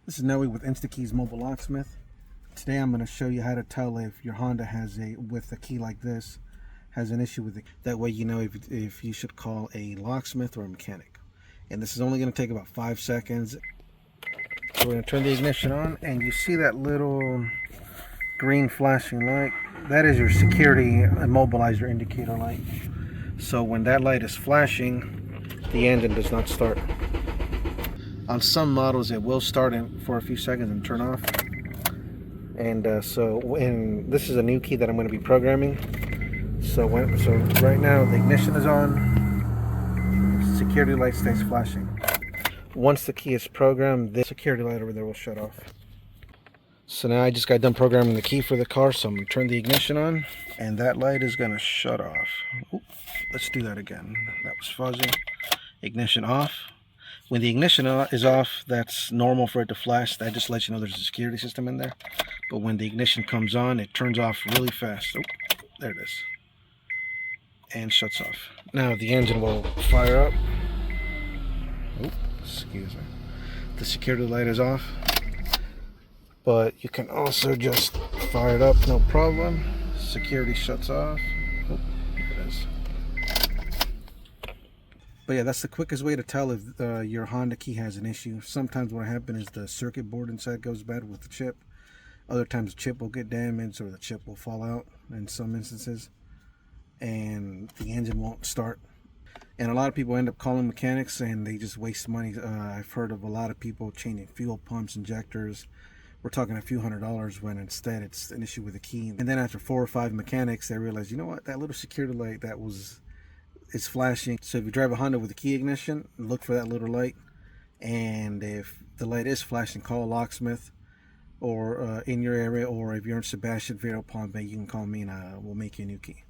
This is Noe with InstaKeys Mobile Locksmith. Today I'm going to show you how to tell if your Honda has with a key like this, has an issue with it. That way you know if you should call a locksmith or a mechanic. And this is only going to take about 5 seconds. So we're going to turn the ignition on, and you see that little green flashing light. That is your security immobilizer indicator light. So when that light is flashing, the engine does not start. On some models it will start for a few seconds and turn off. And so this is a new key that I'm going to be programming. So right now the ignition is on, security light stays flashing. Once the key is programmed, the security light over there will shut off. So now I just got done programming the key for the car, so I'm going to turn the ignition on, and that light is going to shut off. Oop, let's do that again. That was fuzzy. Ignition off. When the ignition is off, that's normal for it to flash. That just lets you know there's a security system in there. But when the ignition comes on, it turns off really fast. Oh, there it is. And shuts off. Now the engine will fire up. Oh, excuse me. The security light is off. But you can also just fire it up, no problem. Security shuts off. Oh, there it is. But yeah, that's the quickest way to tell if your Honda key has an issue. Sometimes what happens is the circuit board inside goes bad with the chip. Other times the chip will get damaged or the chip will fall out in some instances. And the engine won't start. And a lot of people end up calling mechanics and they just waste money. I've heard of a lot of people changing fuel pumps, injectors. We're talking a few $100s when instead it's an issue with the key. And then after 4 or 5 mechanics, they realize, you know what, that little security light it's flashing. So if you drive a Honda with a key ignition, look for that little light. And if the light is flashing, call a locksmith or in your area, or if you're in Sebastian, Vero, Palm Bay, you can call me and we'll make you a new key.